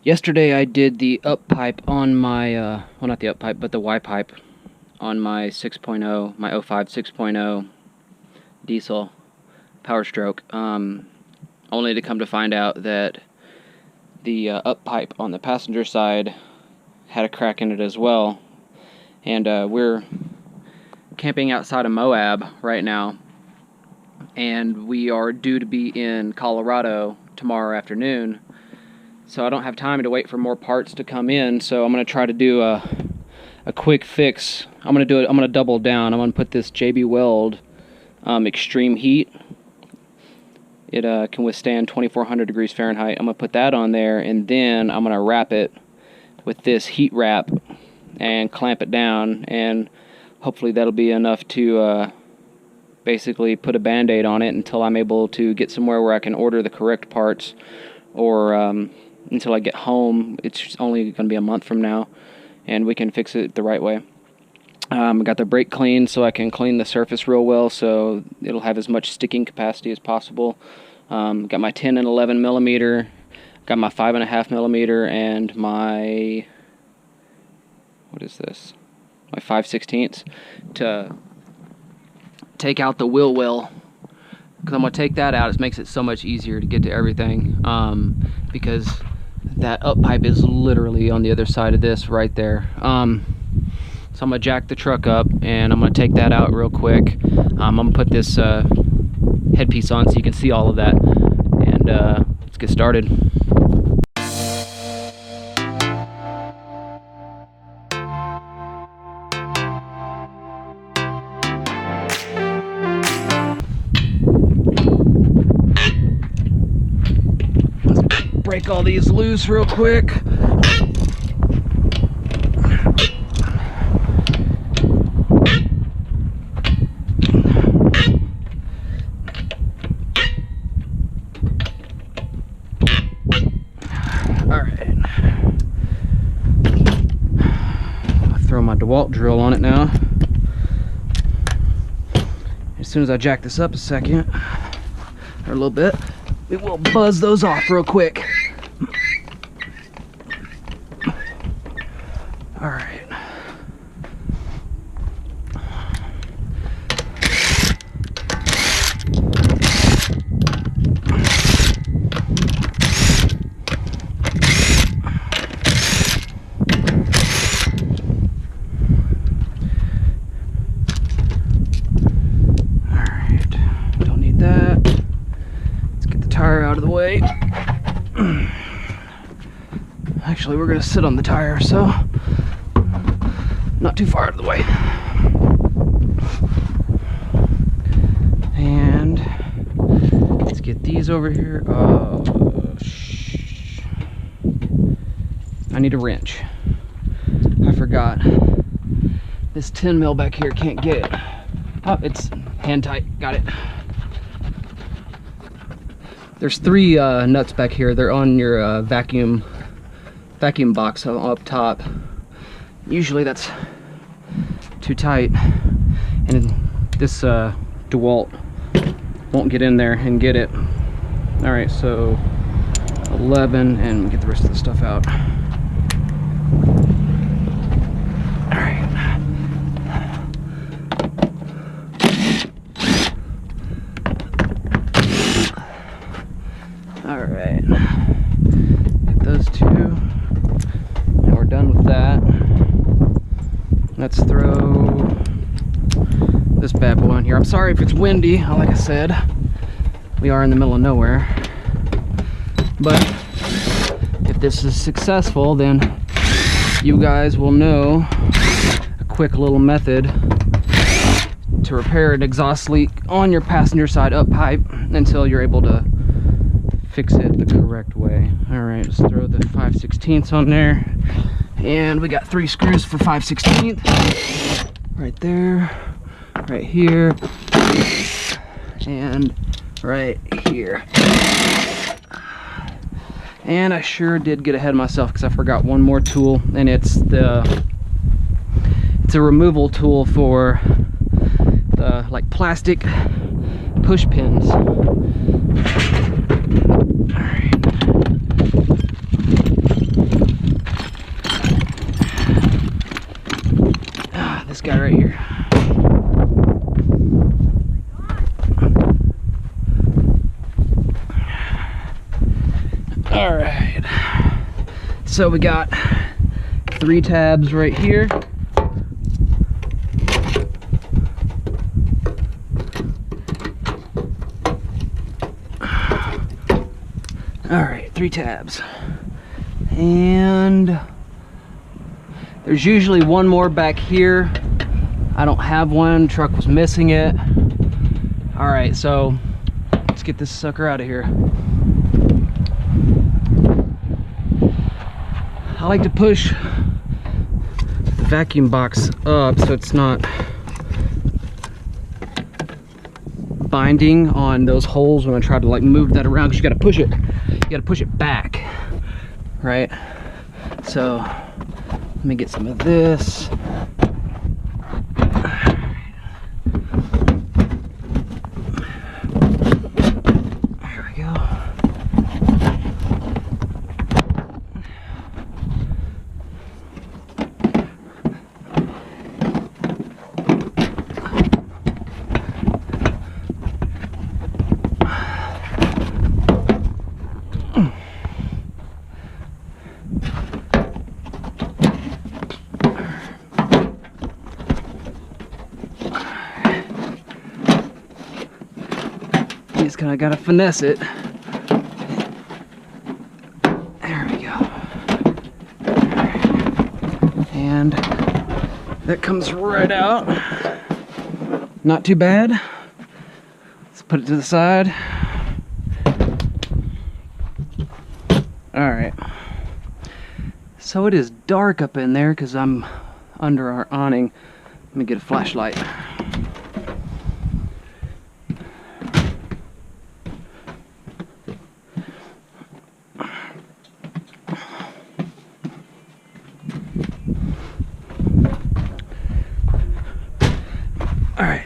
Yesterday I did the up pipe on my, well, not the up pipe, but the Y pipe on my 6.0, my 05 6.0 diesel Powerstroke, only to come to find out that the up pipe on the passenger side had a crack in it as well. And we're camping outside of Moab right now, and we are due to be in Colorado tomorrow afternoon. So I don't have time to wait for more parts to come in, so I'm going to try to do a quick fix. I'm going to double down. I'm going to put this JB Weld extreme heat. It can withstand 2400 degrees Fahrenheit. I'm going to put that on there, and then I'm going to wrap it with this heat wrap and clamp it down, and hopefully that'll be enough to basically put a band-aid on it until I'm able to get somewhere where I can order the correct parts, or until I get home. It's only going to be a month from now, and we can fix it the right way. I got the brake clean so I can clean the surface real well, so it'll have as much sticking capacity as possible. Got my 10 and 11 millimeter, got my 5.5 millimeter, and my, what is this? My 5/16 to take out the wheel well. Because I'm going to take that out. It makes it so much easier to get to everything, because that up pipe is literally on the other side of this right there. So I'm going to jack the truck up, and I'm going to take that out real quick. I'm going to put this headpiece on so you can see all of that, and let's get started. Break all these loose real quick. Alright. I'll throw my DeWalt drill on it now. As soon as I jack this up a second, or a little bit, we will buzz those off real quick. All right. Don't need that. Let's get the tire out of the way. Actually, we're gonna sit on the tire, so not too far out of the way. And let's get these over here. Oh, I need a wrench. I forgot. This 10 mil back here can't get it. Oh, it's hand tight. Got it. There's three nuts back here. They're on your vacuum box up top. Usually that's too tight, and this DeWalt won't get in there and get it. All right, so 11, and get the rest of the stuff out. All right. All right. Get those two. Now we're done with that. Let's throw this bad boy on here. I'm sorry if it's windy. Like I said, we are in the middle of nowhere. But if this is successful, then you guys will know a quick little method to repair an exhaust leak on your passenger side up pipe until you're able to fix it the correct way. All right, let's throw the 5/16 on there. And we got 3 screws for 5/16 right there, right here, and right here. And I sure did get ahead of myself because I forgot one more tool, and it's a removal tool for the like plastic push pins. All right. guy right here. All right. So we got 3 tabs right here. All right, 3 tabs. And there's usually one more back here. I don't have one, truck was missing it. All right, so let's get this sucker out of here. I like to push the vacuum box up so it's not binding on those holes when I try to like move that around, because you gotta push it. You gotta push it back, right? So let me get some of this. There we go. Just kind of gotta finesse it. There we go. And that comes right out. Not too bad. Let's put it to the side. All right. So it is dark up in there because I'm under our awning. Let me get a flashlight. All right.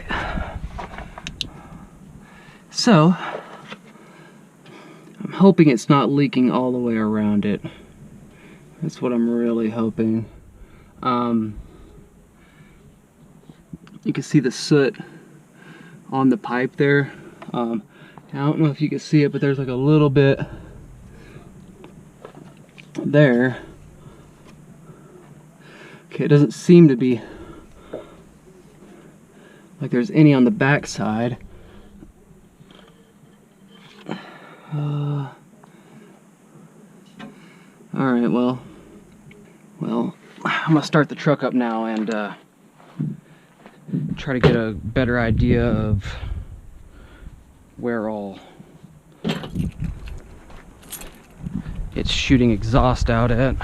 So I'm hoping it's not leaking all the way around it. That's what I'm really hoping. You can see the soot on the pipe there. I don't know if you can see it, but there's like a little bit there. Okay, it doesn't seem to be like there's any on the back side. All right, well, I'm gonna start the truck up now and try to get a better idea of where all it's shooting exhaust out at.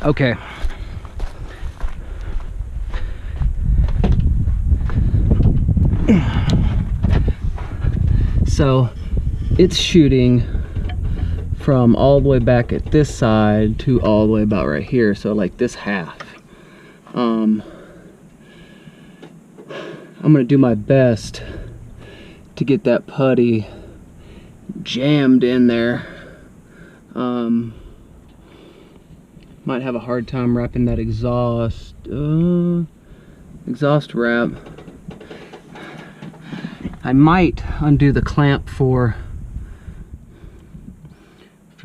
Okay. So it's shooting from all the way back at this side to all the way about right here, so like this half. I'm gonna do my best to get that putty jammed in there. Might have a hard time wrapping that exhaust wrap. I might undo the clamp for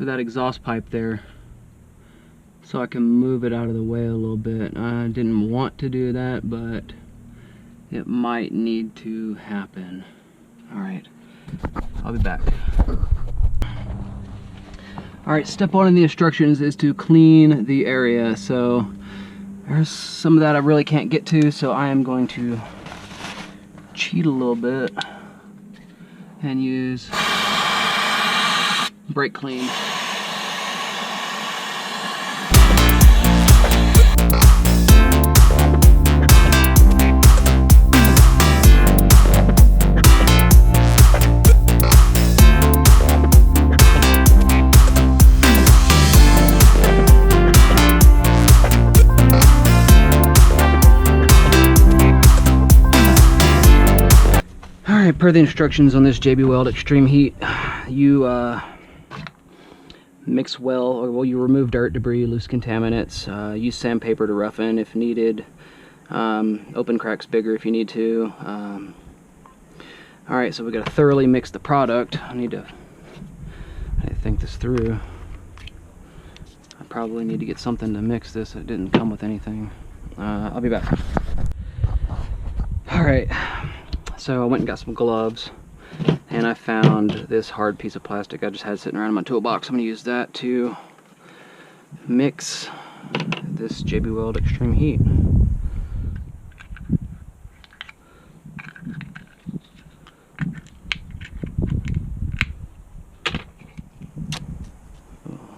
that exhaust pipe there, so I can move it out of the way a little bit. I didn't want to do that, but it might need to happen. All right, I'll be back. All right, step 1 in the instructions is to clean the area. So there's some of that I really can't get to, so I am going to cheat a little bit and use brake clean. Alright, per the instructions on this JB Weld Extreme Heat, you mix well, or you remove dirt, debris, loose contaminants, use sandpaper to roughen if needed, open cracks bigger if you need to. Alright, so we got to thoroughly mix the product. I need to think this through. I probably need to get something to mix this. It didn't come with anything. I'll be back. Alright. So I went and got some gloves, and I found this hard piece of plastic I just had sitting around in my toolbox. I'm going to use that to mix this JB Weld Extreme Heat.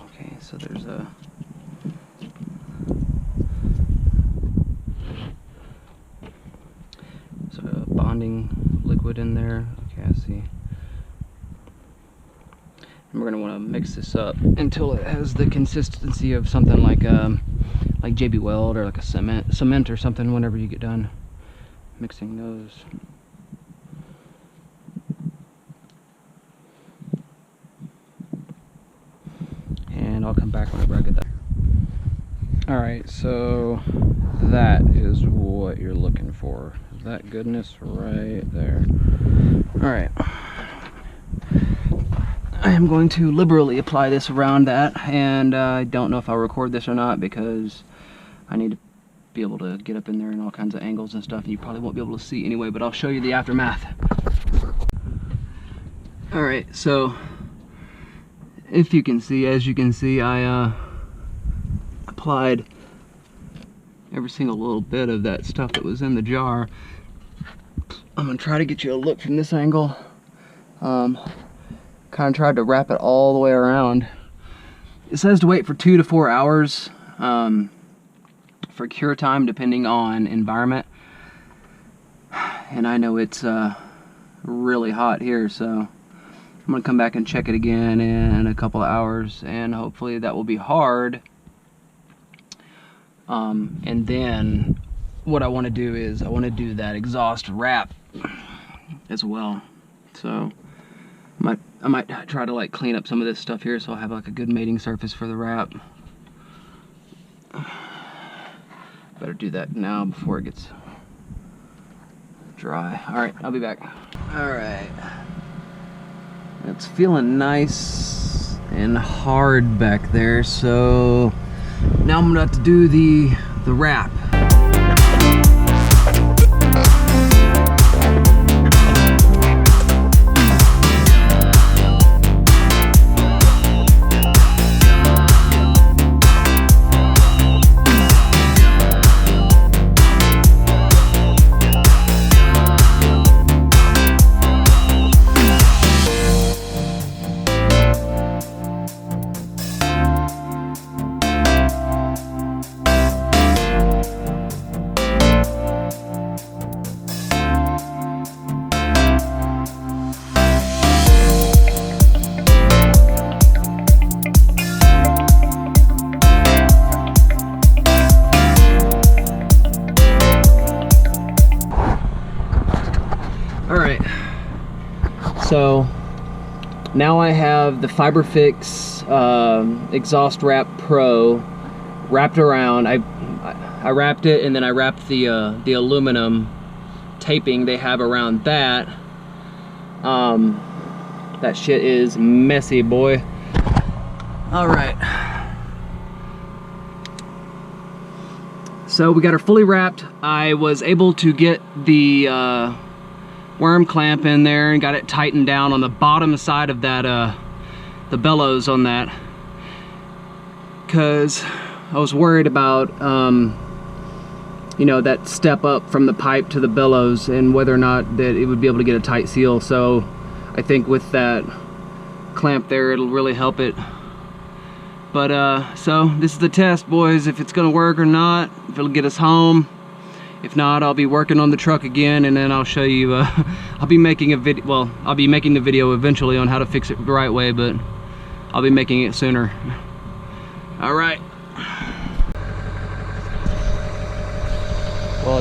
Okay, so there's a bonding liquid in there. Okay, I see. And we're going to want to mix this up until it has the consistency of something like JB Weld or like a cement or something whenever you get done mixing those. And I'll come back whenever I get that. Alright, so that is what you're looking for. That goodness right there. Alright. I am going to liberally apply this around that, and I don't know if I'll record this or not because I need to be able to get up in there in all kinds of angles and stuff, and you probably won't be able to see anyway, but I'll show you the aftermath. Alright, so if you can see, as you can see, I applied every single little bit of that stuff that was in the jar. I'm gonna try to get you a look from this angle. Kind of tried to wrap it all the way around. It says to wait for 2 to 4 hours for cure time, depending on environment. And I know it's really hot here, so I'm gonna come back and check it again in a couple of hours, and hopefully that will be hard. And then what I want to do is I want to do that exhaust wrap as well. So I might try to like clean up some of this stuff here so I'll have like a good mating surface for the wrap. Better do that now before it gets dry. Alright, I'll be back. Alright. It's feeling nice and hard back there, so now I'm gonna have to do the wrap. Alright, so now I have the Fiberfix Exhaust Wrap Pro wrapped around. I wrapped it, and then I wrapped the aluminum taping they have around that. That shit is messy, boy. Alright. So we got her fully wrapped. I was able to get the worm clamp in there and got it tightened down on the bottom side of that the bellows on that, because I was worried about you know, that step up from the pipe to the bellows and whether or not that it would be able to get a tight seal. So I think with that clamp there, it'll really help it. But so this is the test, boys, if it's gonna work or not, if it'll get us home. If not, I'll be working on the truck again, and then I'll show you, I'll be making a video, well, I'll be making the video eventually on how to fix it the right way, but I'll be making it sooner. All right. Well,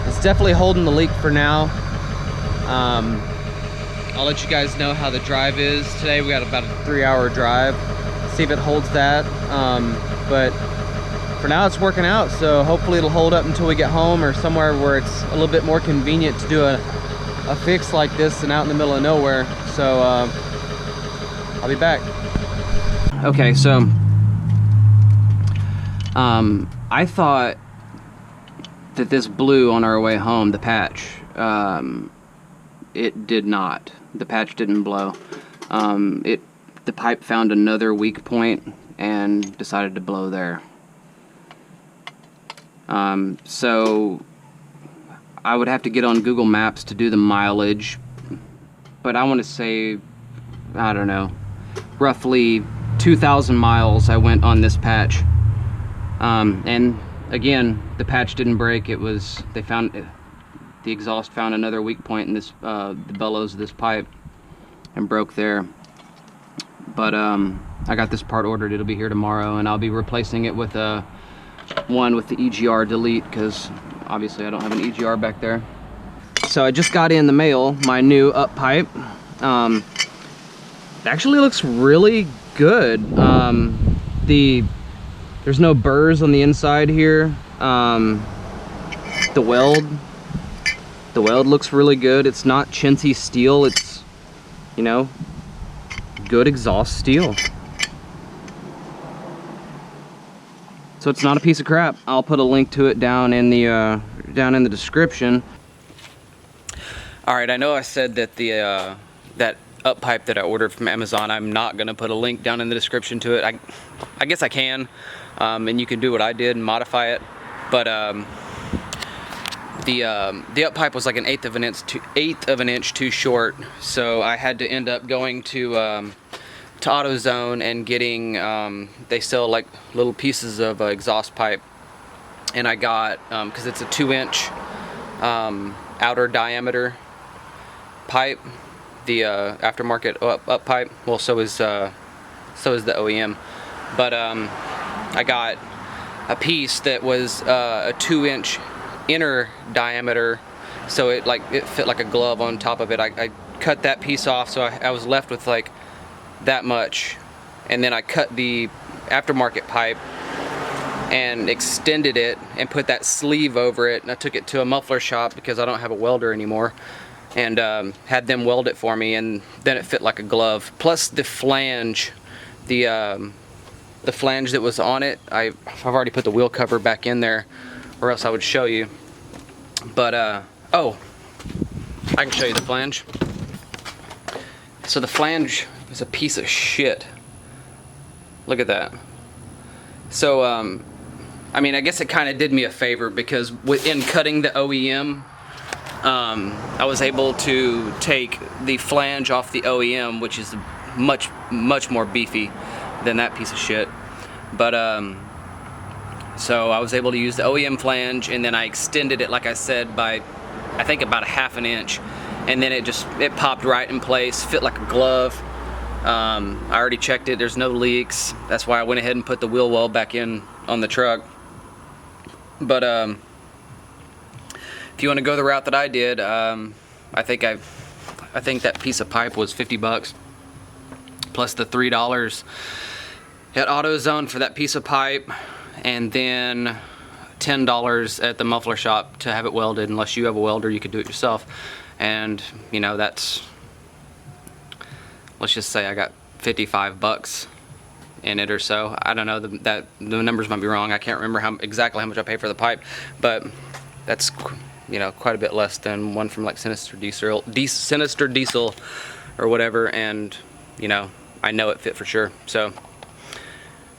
it's definitely holding the leak for now. I'll let you guys know how the drive is today. We got about a 3-hour drive. See if it holds that. But for now it's working out, so hopefully it'll hold up until we get home or somewhere where it's a little bit more convenient to do a fix like this and out in the middle of nowhere. So I'll be back. Okay, so I thought that this blew on our way home, the patch. It did not. The patch didn't blow. The pipe found another weak point and decided to blow there. So I would have to get on Google Maps to do the mileage, but I want to say, I don't know, roughly 2,000 miles I went on this patch. And again, the patch didn't break. It was, the exhaust found another weak point in this, the bellows of this pipe, and broke there. But I got this part ordered. It'll be here tomorrow, and I'll be replacing it with one with the EGR delete, because obviously I don't have an EGR back there. So I just got in the mail my new up pipe. It actually looks really good. There's no burrs on the inside here. The weld looks really good. It's not chintzy steel. It's, you know, good exhaust steel. So it's not a piece of crap. I'll put a link to it down in the description. All right, I know I said that that up pipe that I ordered from Amazon, I'm not gonna put a link down in the description to it. I guess I can, and you can do what I did and modify it. But the up pipe was like an eighth of an inch too short, so I had to end up going to AutoZone and getting, they sell like little pieces of exhaust pipe, and I got, because it's a 2-inch outer diameter pipe, the aftermarket up pipe. Well, so is the OEM, but I got a piece that was a 2-inch inner diameter, so it fit like a glove on top of it. I cut that piece off, so I was left with like that much, and then I cut the aftermarket pipe and extended it and put that sleeve over it, and I took it to a muffler shop because I don't have a welder anymore, and had them weld it for me, and then it fit like a glove. Plus the flange, the flange that was on it, I've already put the wheel cover back in there, or else I would show you. But oh, I can show you the flange. So the flange is a piece of shit. Look at that. So I mean, I guess it kind of did me a favor, because within cutting the OEM, I was able to take the flange off the OEM, which is much more beefy than that piece of shit. But so I was able to use the OEM flange, and then I extended it, like I said, by I think about a ½ an inch, and then it popped right in place, fit like a glove. I already checked it, there's no leaks. That's why I went ahead and put the wheel well back in on the truck. But if you want to go the route that I did, I think that piece of pipe was 50 bucks plus the $3 at AutoZone for that piece of pipe, and then $10 at the muffler shop to have it welded. Unless you have a welder, you could do it yourself. And you know, that's, let's just say I got 55 bucks in it or so. I don't know, the numbers might be wrong. I can't remember exactly how much I paid for the pipe, but that's, you know, quite a bit less than one from like Sinister Diesel or whatever. And you know, I know it fit for sure. So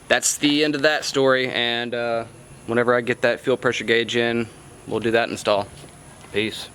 that's the end of that story, and whenever I get that fuel pressure gauge in, we'll do that install. Peace.